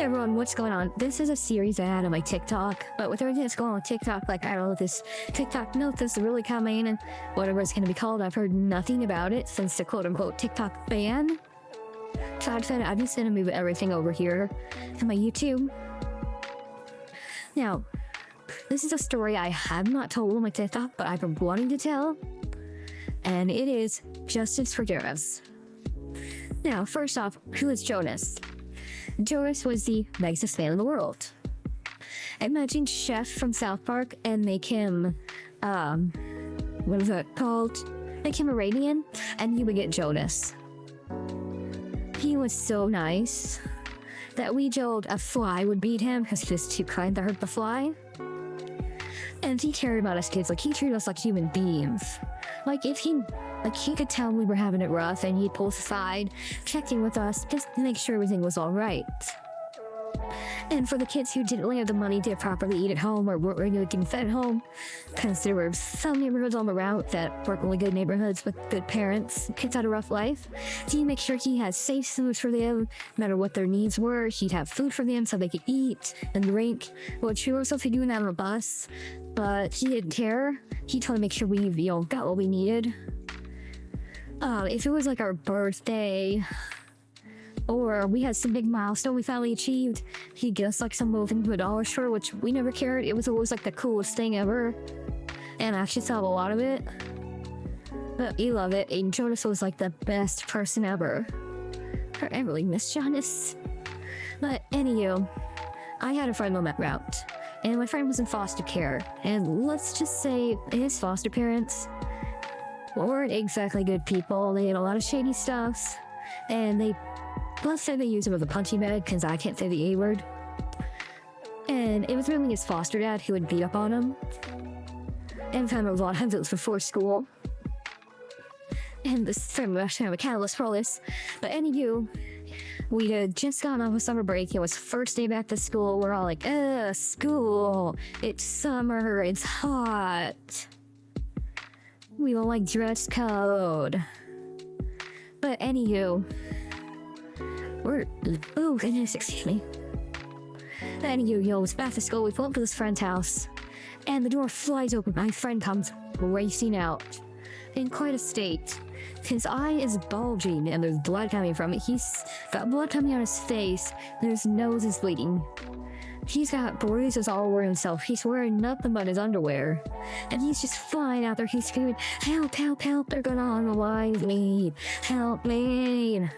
Everyone, what's going on? This is a series I had on my TikTok, but with everything that's going on with TikTok, like, I don't know if this TikTok note is really coming and whatever it's going to be called, I've heard nothing about it since the quote-unquote TikTok ban. So I've just going to move everything over here to my YouTube. Now, this is a story I have not told on my TikTok, but I've been wanting to tell, and it is Justice for Jonas. Now, first off, who is Jonas? Jonas was the nicest man in the world. Imagine Chef from South Park and make him, what is that called? Make him Iranian, and you would get Jonas. He was so nice that we joked a fly would beat him because he was too kind to hurt the fly. And he cared about us kids, like he treated us like human beings. Like he could tell we were having it rough and he'd pull us aside, check in with us just to make sure everything was all right. And for the kids who didn't really have the money to properly eat at home or weren't really getting fed at home, because there were some neighborhoods on the route that weren't really good neighborhoods with good parents, kids had a rough life, so he'd make sure he had safe food for them, no matter what their needs were. He'd have food for them so they could eat and drink, which we were supposed to be doing that on the bus, but he didn't care. He tried to make sure we, got what we needed. If it was like our birthday, or we had some big milestone we finally achieved, he'd get us like some move into a dollar store, which we never cared. It was always like the coolest thing ever, and I actually saw a lot of it. But we love it, and Jonas was like the best person ever. I really miss Jonas. But anywho, I had a friend on that route, and my friend was in foster care, and let's just say his foster parents weren't exactly good people. They did a lot of shady stuff, and let's say they used him as a punching bag, because I can't say the A word. And it was really his foster dad who would beat up on him. And found a lot of times it was before school. And this friend was actually have a catalyst for all this. But anywho, we had just gotten off of summer break. It was first day back to school. We're all like, school. It's summer. It's hot. We don't like dress code. But anywho, excuse me. Anywho, it was back to school. We pull up to this friend's house, and the door flies open. My friend comes racing out in quite a state. His eye is bulging, and there's blood coming from it. He's got blood coming out his face, and his nose is bleeding. He's got bruises all over himself. He's wearing nothing but his underwear. And he's just flying out there. He's screaming, help, help, help. They're gonna unalive me. Help me.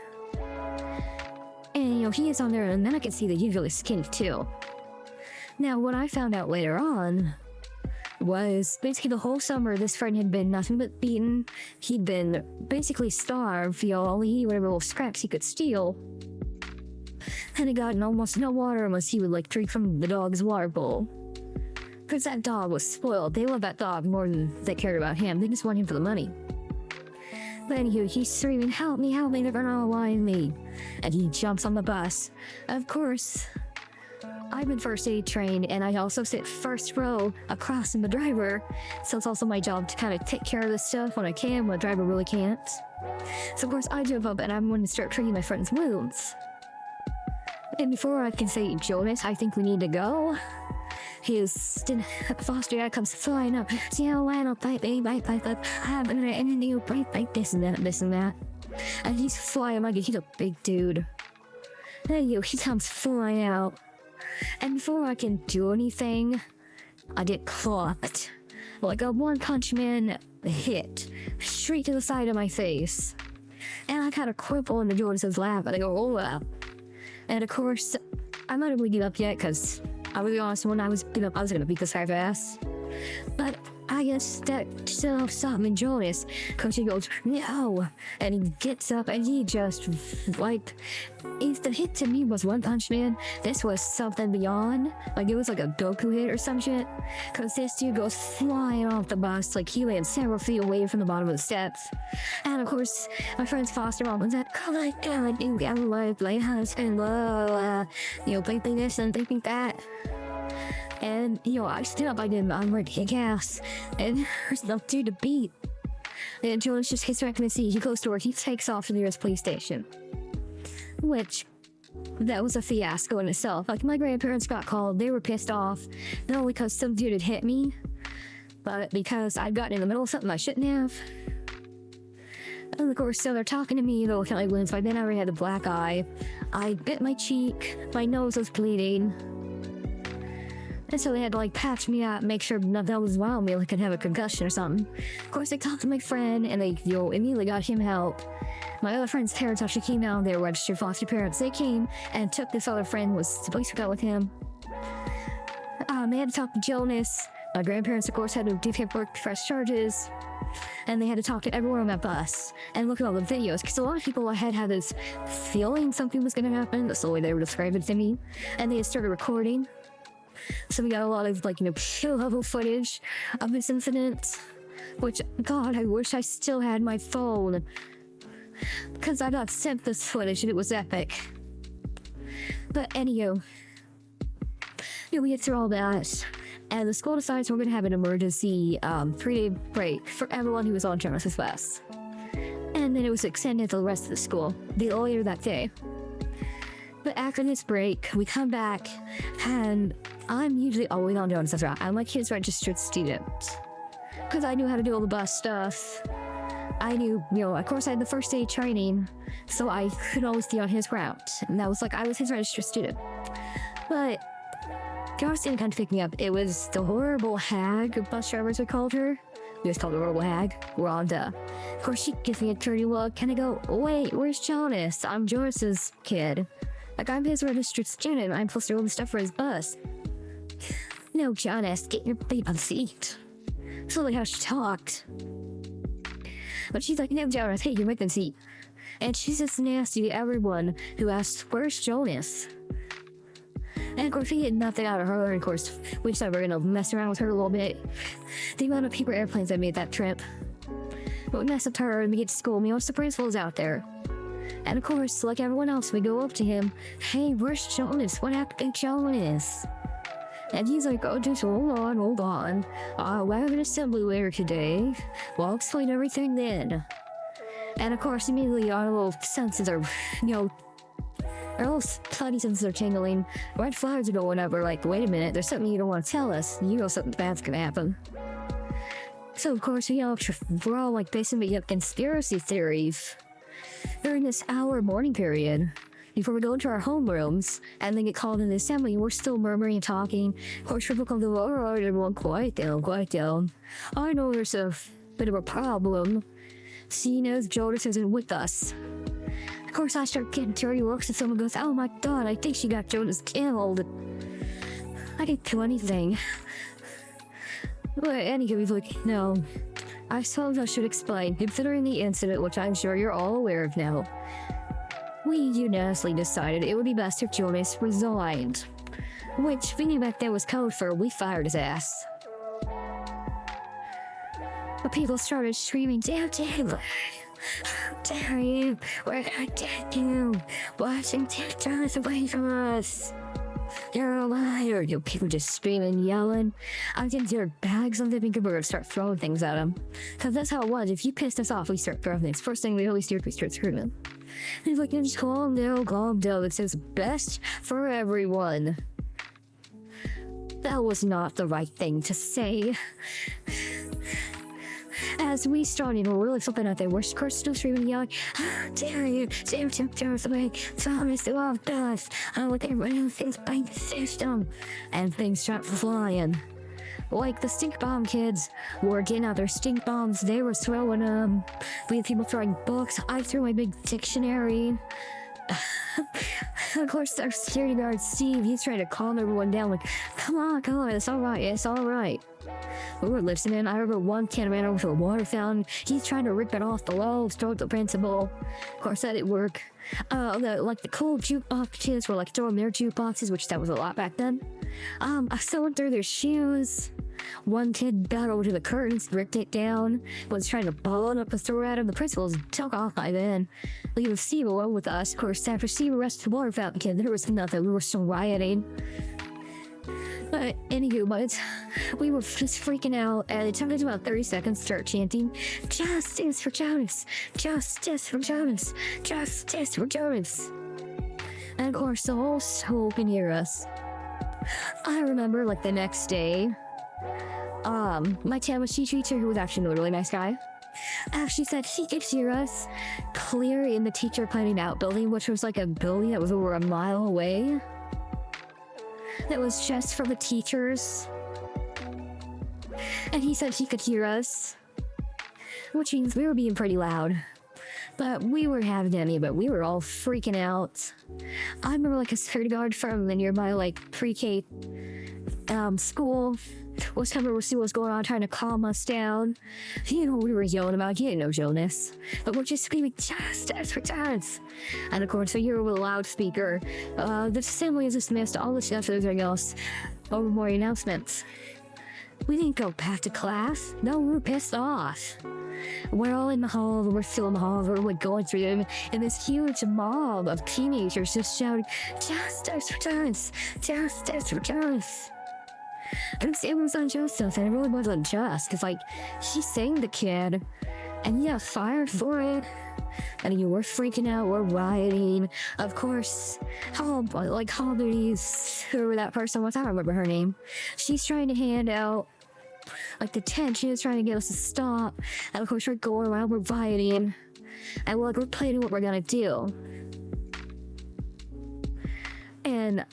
And, he is on there, and then I can see that he's really skinny, too. Now, what I found out later on was basically the whole summer, this friend had been nothing but beaten. He'd been basically starved, only he whatever little scraps he could steal. And he got almost no water unless he would, drink from the dog's water bowl. Because that dog was spoiled. They loved that dog more than they cared about him. They just want him for the money. But anywho, he's screaming, help me, they're gonna unalive me. And he jumps on the bus. Of course, I've been first aid trained, and I also sit first row across from the driver, so it's also my job to kind of take care of this stuff when I can, when the driver really can't. So of course, I jump up, and I'm going to start treating my friend's wounds. And before I can say, Jonas, I think we need to go, his foster dad comes flying up. And you break like this and that. And he's flying like he's a big dude. And he comes flying out. And before I can do anything, I get clocked. Like a one-punch man hit straight to the side of my face. And I kind of cripple in the Jonas's lap, and I go, oh wow. And of course, I'm not really get up yet, because I'll be honest, when I was gonna beat this guy's ass. But I guess that still stopped me, Jonas, because he goes, no, and he gets up and he just, if the hit to me was One Punch Man, this was something beyond. It was like a Goku hit or some shit, because this dude goes flying off the bus, he lands several feet away from the bottom of the steps. And of course, my friend's foster mom was like, oh my god, you gotta play husband, play this and thinking that. And, I stood up, I'm ready to kick ass. And there's no dude to beat. And Jonas just hits back in the seat. He goes to work. He takes off to the nearest police station. Which, that was a fiasco in itself. Like, my grandparents got called. They were pissed off, not only because some dude had hit me, but because I'd gotten in the middle of something I shouldn't have. And of course, so they're talking to me, they're looking at my wounds. By then I already had a black eye. I bit my cheek, my nose was bleeding. And so they had to like patch me up, make sure nothing was wrong with me, like I could have a concussion or something. Of course, they talked to my friend and they, immediately got him help. My other friend's parents actually came out, they were registered foster parents. They came and took this other friend, was supposed to go with him. They had to talk to Jonas. My grandparents, of course, had to do paperwork, press charges. And they had to talk to everyone on that bus and look at all the videos, because a lot of people had this feeling something was going to happen. That's the way they were describing it to me. And they had started recording. So we got a lot of, like, show-level footage of this incident. Which, God, I wish I still had my phone. Because I got sent this footage and it was epic. But anywho, we get through all that. And the school decides we're going to have an emergency 3-day break for everyone who was on Jonas's bus. And then it was extended to the rest of the school, later that day. But after this break, we come back, and I'm usually always on Jonas's route. I'm like his registered student. Because I knew how to do all the bus stuff. I knew, of course I had the first aid training, so I could always be on his route. And that was like, I was his registered student. But Jonas didn't kind of pick me up. It was the horrible hag, bus drivers we called her. We just called her horrible hag, Rhonda. Of course, she gives me a dirty look, and I go, wait, where's Jonas? I'm Jonas's kid. Like, I'm his registered student. I'm supposed to do all the stuff for his bus. No, Jonas, get your babe on the seat. That's literally how she talked. But she's like, no, Jonas, hey, you're making the seat. And she's just nasty to everyone who asks, where's Jonas? And of course, we get nothing out of her. And of course, we decided we're gonna mess around with her a little bit. The amount of paper airplanes I made that trip. But we mess up her and we get to school. Once the principal's out there. And of course, like everyone else, we go up to him. Hey, where's Jonas? What happened to Jonas? And he's like, oh, just hold on. We're having assembly later today. Well, I'll explain everything then. And of course, immediately our little senses are, our little tiny senses are tingling. Red flags are going up. We're like, wait a minute, there's something you don't want to tell us. You know something bad's gonna happen. So of course, we're all like basically up conspiracy theories during this hour morning period before we go into our homerooms and then get called in the assembly. We're still murmuring and talking. Of course, people come to, all right, everyone, quiet down. I know there's a bit of a problem, seeing as Jonas isn't with us. Of course, I start getting dirty looks and someone goes, oh my God, I think she got Jonas killed. I didn't do anything. But anyway, he's like, no. I suppose I should explain, considering the incident, which I'm sure you're all aware of now. We unanimously decided it would be best if Jonas resigned. Which, we knew back then was code for we fired his ass. But people started screaming, damn, how dare you, what I did you, watching take Jonas away from us. You're a liar. People just screaming, yelling. I can hear bags on the big bird start throwing things at him. Because that's how it was. If you pissed us off, we start throwing things. First thing we always do is we start screaming. And he's like, just calm down. It says best for everyone. That was not the right thing to say. As we started, we're really flipping out there. We're still screaming, yelling, how dare you, Sam took Jonas away, Thomas, the love us. I want everybody else things by the system. And things start flying. Like the stink bomb kids were getting out their stink bombs, they were throwing them. We had people throwing books. I threw my big dictionary. Of course, our security guard, Steve, he's trying to calm everyone down, like, come on, it's all right. We were listening. I remember one kid ran over to a water fountain. He's trying to rip it off the walls, throw it to the principal. Of course, that didn't work. The cool jukebox kids were like throwing their jukeboxes, which that was a lot back then. Someone threw their shoes. One kid got over to the curtains, ripped it down, was trying to ball it up and throw it at him. The principals took off by then. Leaving Steve alone with us. Of course, after Steve arrested the water fountain kid, there was nothing. We were still rioting. But anywho, we were just freaking out, and it took us about 30 seconds to start chanting, justice for Jonas, justice for Jonas, justice for Jonas. And of course, the whole school can hear us. I remember, like, the next day, my chemistry teacher, who was actually a really nice guy, actually said he could hear us clear in the teacher planning out building, which was like a building that was over a mile away. That was just for the teachers. And he said he could hear us, which means we were being pretty loud. But we weren't having any of it. We were all freaking out. I remember like a security guard from the nearby like pre-K school was coming to see what's going on, trying to calm us down. You know what we were yelling about? He didn't know Jonas. But we're just screaming, justice for Jonas. And of course, I hear with a loudspeaker, the assembly is dismissed, all the stuff and everything else. Over more announcements. We didn't go back to class. No, we were pissed off. We're all in the hall, we're still in the hall, we're like going through them, and this huge mob of teenagers just shouting, justice for Jonas! Justice for Jonas! And it was unjust, and it really was unjust, because like, he saved the kid, and he got fired for it. And you were freaking out, we're rioting. Of course, Hall Duties, whoever that person was, I don't remember her name. She's trying to hand out like detention, is trying to get us to stop. And of course, we're going around, we're rioting. And we're planning what we're gonna do. And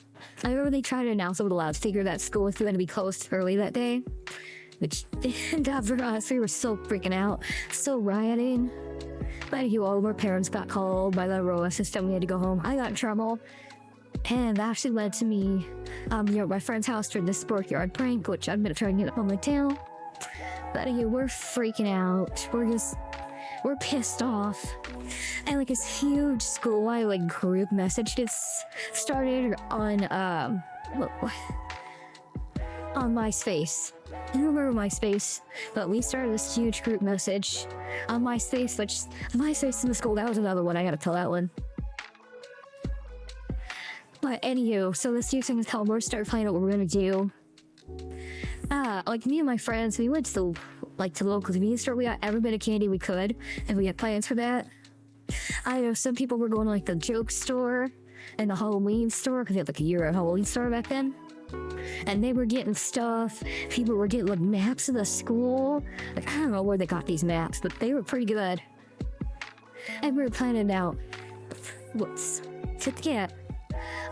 I remember they tried to announce over the loudspeaker that school was going to be closed early that day. Which, God, for us, we were so freaking out, so rioting. But all of our parents got called by the ROA system. We had to go home. I got in trouble. And that actually led to me, at my friend's house during this sportyard prank, which I'm gonna try and get up on my tail. But we're freaking out. We're pissed off. And like this huge school-wide like group message gets started on MySpace. I don't remember MySpace, but we started this huge group message on MySpace, which MySpace in the school, that was another one. I gotta tell that one. But anywho, so this huge thing is called, we're starting planning what we're gonna do. Like me and my friends, we went to the local convenience store. We got every bit of candy we could, and we had plans for that. I know some people were going to like the joke store and the Halloween store, because they had like a year-round Halloween store back then. And they were getting stuff. People were getting like maps of the school. Like, I don't know where they got these maps, but they were pretty good. And we were planning out whoops to get.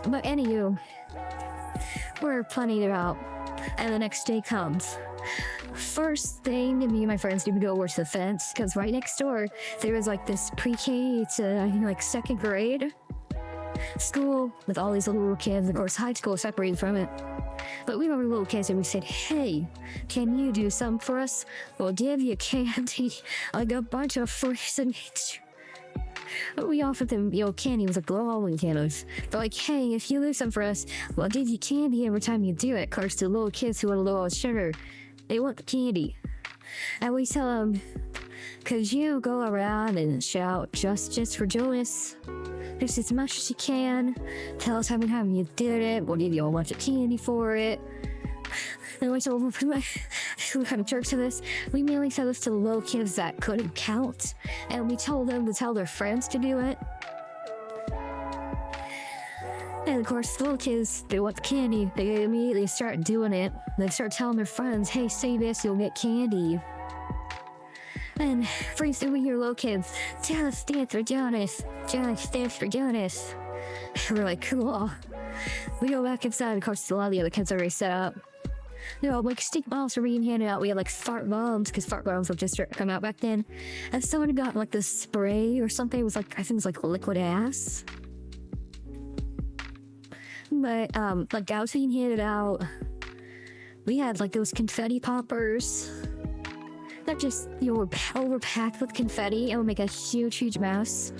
But anywho, we're planning it out, and the next day comes. First thing, me and my friends need to go over to the fence, because right next door there was like this pre-K to I think like second grade school with all these little kids. Of course, high school separated from it. But we were little kids, and we said, hey, can you do something for us? We'll give you candy, like a bunch of freezing. We offered them, candy. It was like Halloween candies. But like, hey, if you do something for us, we'll give you candy every time you do it. Of course, the little kids who want a little sugar, they want the candy. And we tell them, could you go around and shout justice for Jonas just as much as you can? Tell us how many times you did it. We'll give you a bunch of candy for it. And we told them, we kind of jerks to this. We mainly said this to the little kids that couldn't count. And we told them to tell their friends to do it. And of course, the little kids, they want the candy. They immediately start doing it. They start telling their friends, hey, say this, you'll get candy. And pretty soon we hear little kids, Jonas stands for Jonas. Jonas stands for Jonas. And we're like, cool. We go back inside. Of course, a lot of the other kids are already set up. Like stink bombs were being handed out. We had like fart bombs, because fart bombs would just come out back then. And someone got like this spray or something. It was like, I think it was like liquid ass. But like that was being handed out. We had like those confetti poppers that just were overpacked with confetti and would make a huge mess.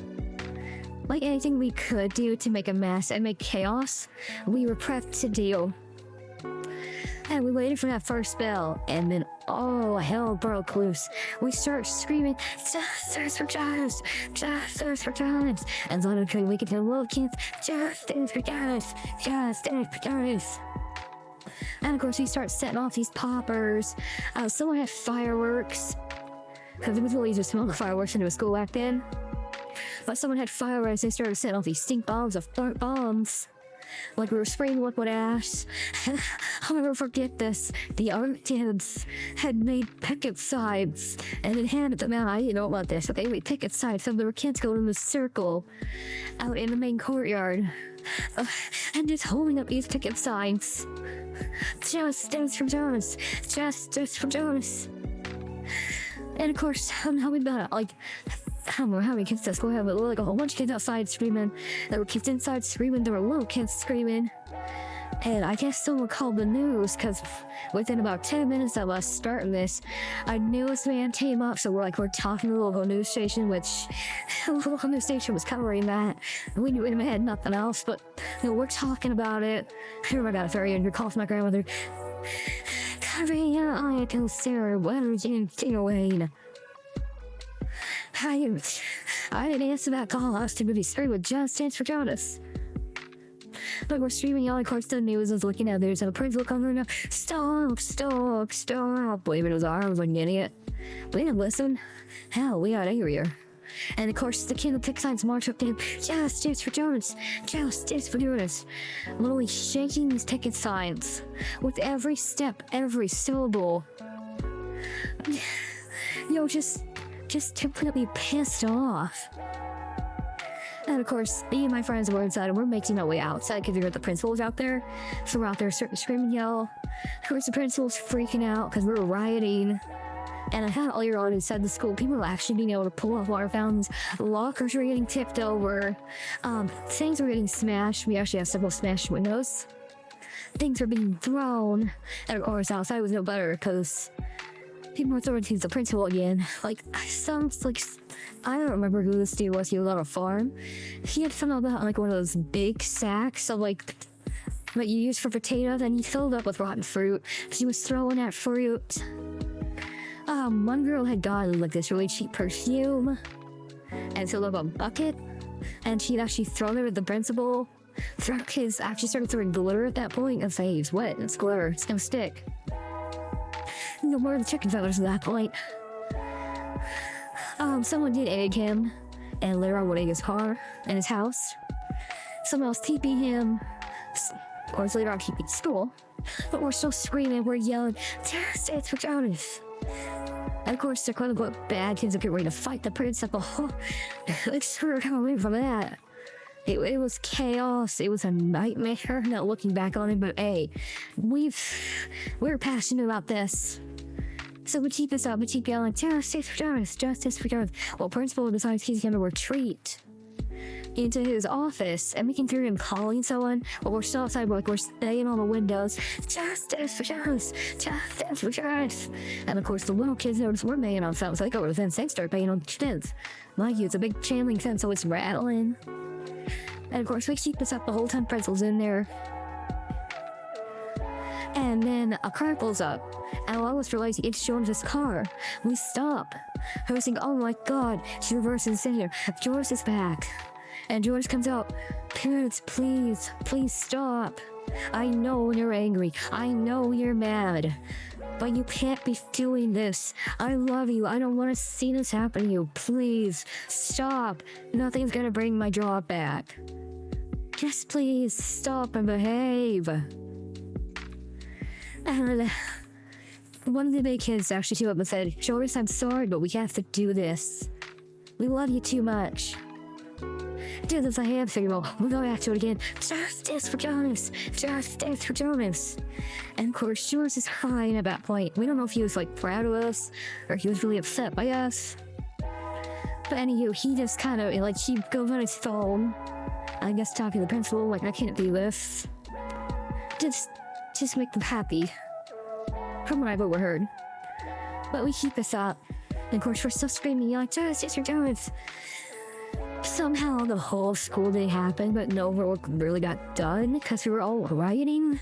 Like anything we could do to make a mess and make chaos, we were prepped to do. And we waited for that first bell, and then all hell broke loose. We start screaming, justice for Jonas, justice for Jonas. And then we could hear little kids, justice for Jonas, justice for Jonas. And of course, we start setting off these poppers. Someone had fireworks, because it was really easy to smell the fireworks into a school back then. but someone had fire as they started setting off these stink bombs of dark bombs. Like we were spraying liquid ash. I'll never forget this. The art kids had made picket signs and then handed them out. I didn't know about this. Okay, we picket signs. So there were kids going in a circle out in the main courtyard and just holding up these picket signs. Justice for Jonas. Justice for Jonas. And of course, somehow we got like, I don't know how many kids at school have, but like a whole bunch of kids outside screaming. There were kids inside screaming. There were little kids screaming. And I guess someone called the news because within about 10 minutes of us starting this, a newsman came up. So we're talking to the local news station, which the local news station was covering that. And we had nothing else, but we're talking about it. I remember I got a very angry call from my grandmother. I tell Sarah, what are you doing? I didn't answer that call. I was too busy screaming with Justice for Jonas. But we're streaming yelling, of course the news was looking at this and the principal comes in, stop, waving his arms like an idiot. We didn't listen. Hell, we got angrier. And of course the kid with picket signs marched up to him, Justice for Jonas, Justice for Jonas. Literally shaking these picket signs with every step, every syllable. Just completely pissed off. And of course, me and my friends were inside and we're making our way outside because we heard the principal was out there. So we're out there screaming and yell. Of course, the principal's freaking out because we were rioting. And I had earlier on inside the school, people were actually being able to pull off water fountains. Lockers were getting tipped over. Things were getting smashed. We actually have several smashed windows. Things were being thrown. And of course, outside was no better because people were throwing things at the principal again. I don't remember who this dude was. He was on a farm. He had something about one of those big sacks of what you use for potatoes, and he filled up with rotten fruit. He was throwing that fruit. One girl had gotten this really cheap perfume and filled up a bucket, and she'd actually thrown it at the principal. Kids actually started throwing glitter at that point and say, it's wet, it's glitter, it's gonna stick. No more of the chicken feathers at that point. Someone did egg him and later on winning his car and his house. Someone else TP'd him. Of course, later on TP'd school. But we're still screaming, we're yelling, Justice for Jonas. And of course, they're quote unquote bad kids that get ready to fight the principal. Let's come away from that. It was chaos. It was a nightmare. Not looking back on it, but hey, we're passionate about this. So we keep this up. We keep yelling, Justice for Jonas, Justice for Jonas. Well, principal decides he's going to retreat into his office, and we can hear him calling someone, but we're still outside, we're staying on the windows. Justice for Jonas, Justice for Jonas. And of course, the little kids notice we're banging on something, so they go over the fence, they start banging on the fence. Mind you, it's a big chain link fence, so it's rattling. And of course, we keep this up the whole time principal's in there. And then a car pulls up, and all of us realize it's Jonas' car. We stop. I was thinking, oh my god, she reverses in here. Jonas is back. And Jonas comes out, parents, please stop. I know you're angry. I know you're mad. But you can't be doing this. I love you. I don't want to see this happen to you. Please, stop. Nothing's gonna bring my job back. Just please, stop and behave. And one of the big kids actually came up and said, Jonas, I'm sorry, but we have to do this. We love you too much. Do this, I am figuring, well, we'll go back to it again. Justice for Jonas! Justice for Jonas! And of course, Jonas is crying at that point. We don't know if he was proud of us or he was really upset by us. But anywho, he just kind of he goes on his phone. I guess talking to the principal, I can't do this. Just make them happy. From what I've overheard. But we keep this up. And of course, we're still screaming, Justice for Jonas! Somehow the whole school day happened, but no work really got done because we were all rioting.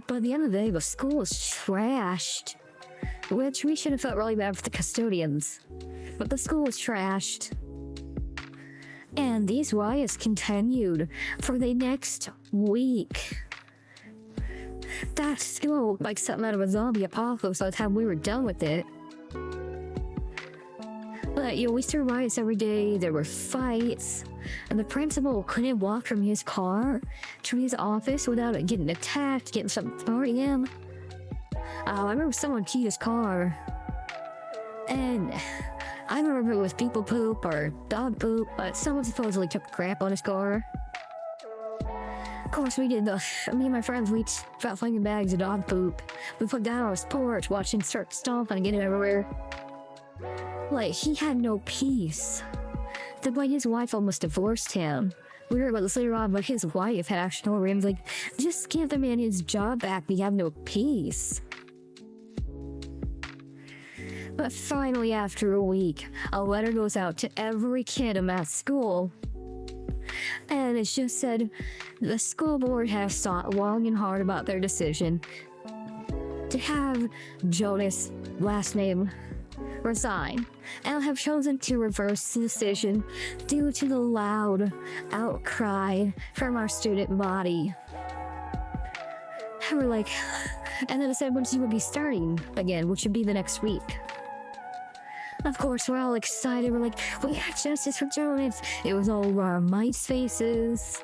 By the end of the day, the school was trashed. Which we should have felt really bad for the custodians. But the school was trashed. And these riots continued for the next week. That school looked like something out of a zombie apocalypse by the time we were done with it. But, we saw riots every day, there were fights, and the principal couldn't walk from his car to his office without getting attacked, getting something thrown at him. I remember someone keyed his car, and I don't remember if it was people poop or dog poop, but someone supposedly took a crap on his car. Of course, me and my friends, we felt fucking bags of dog poop. We put down on his porch, watching start stomping and getting everywhere. Like, he had no peace. The way his wife almost divorced him. We heard about this later on, but his wife had actually told him, like, just give the man his job back, we have no peace. But finally, after a week, a letter goes out to every kid in that school. And it just said, the school board has thought long and hard about their decision to have Jonas, last name, resign, and have chosen to reverse the decision due to the loud outcry from our student body. And we're like, and then it said when she would be starting again, which would be the next week. Of course, we're all excited. We're like, we got justice for Jonas. It was all over our MySpaces.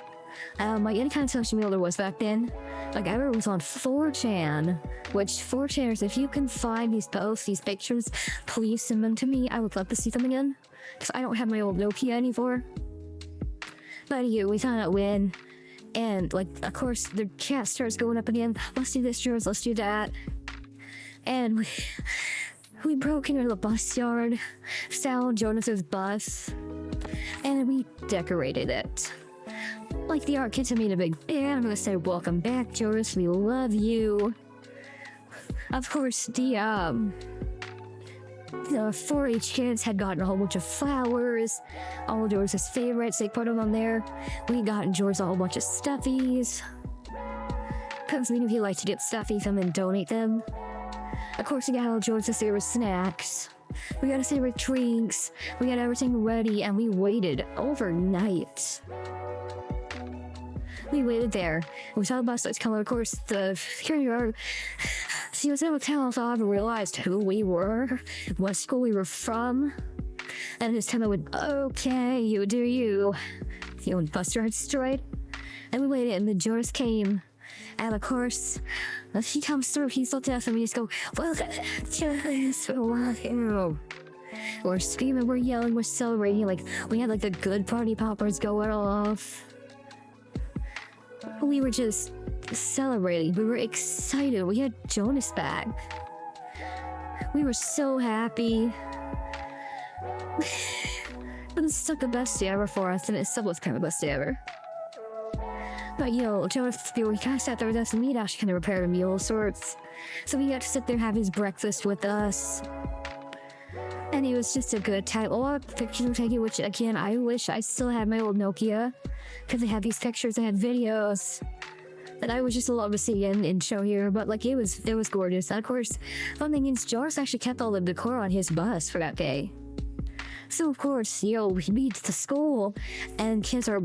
Like any kind of social media there was back then. Like, I remember it was on 4chan, which 4chaners, if you can find these posts, these pictures, please send them to me. I would love to see them again, because I don't have my old Nokia anymore. But anyway, we found out when, and like, of course, the chat starts going up again. Let's do this, Jonas, let's do that. And we broke into the bus yard, found Jonas's bus, and we decorated it. Like, the art kids have made a big band. I'm gonna say, welcome back, Jonas, we love you. Of course, the 4-H kids had gotten a whole bunch of flowers, all of Jonas's favorites, they put them on there. We got George a whole bunch of stuffies, because we knew he liked to get stuffies and then donate them. Of course, we got all Jonas's favorite snacks. We got his favorite drinks. We got everything ready, and we waited overnight. We waited there. We saw the bus lights come. Of course, the security guard, she was able to tell us all, and realized who we were, what school we were from, and just kind of went, okay, you do you. The old bus yard destroyed, and we waited, and then Jonas came. And of course, as he comes through, he's looked at us and we just go, welcome, Jonas, we love you. We're screaming, we're yelling, we're celebrating, like, we had like the good party poppers going off. We were just celebrating, we were excited, we had Jonas back. We were so happy. But this is like the best day ever for us, and it still was kind of the best day ever. But Jonas, he kind of sat there with us, and we'd actually kind of prepared a meal of sorts. So he got to sit there, have his breakfast with us. And it was just a good time. A lot of pictures were taken, which again, I wish I still had my old Nokia, because I had these pictures, I had videos that I would just love to see and show here. But like, it was gorgeous. And of course, fun thing is, Jonas actually kept all the decor on his bus for that day. So of course, we meet the school, and kids are,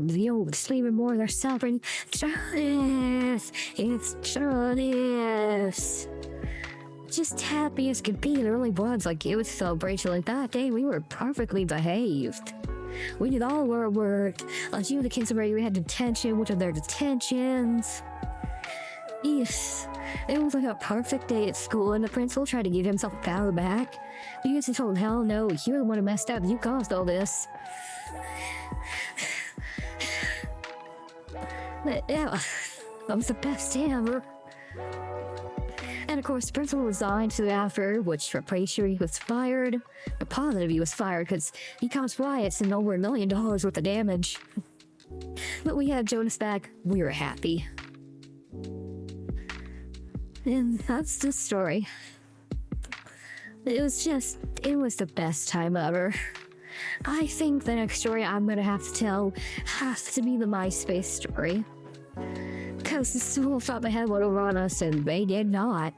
screaming more, they're celebrating, Jonas, it's Jonas. Just happy as could be, it really was, like, it was a celebration. Like, that day, we were perfectly behaved. We did all our work. A few of the kids already had detention, which are their detentions. Yes, it was like a perfect day at school, and the principal tried to give himself power back. Because he told him, hell no, you're the one who messed up, you caused all this. But yeah, that was the best day ever. And of course, the principal resigned soon after, which I'm pretty sure he was fired. But positive he was fired, because he caused riots and over $1 million worth of damage. But we had Jonas back, we were happy. And that's the story. It was the best time ever. I think the next story I'm gonna have to tell has to be the MySpace story. Because the school thought they had one over on us, and they did not.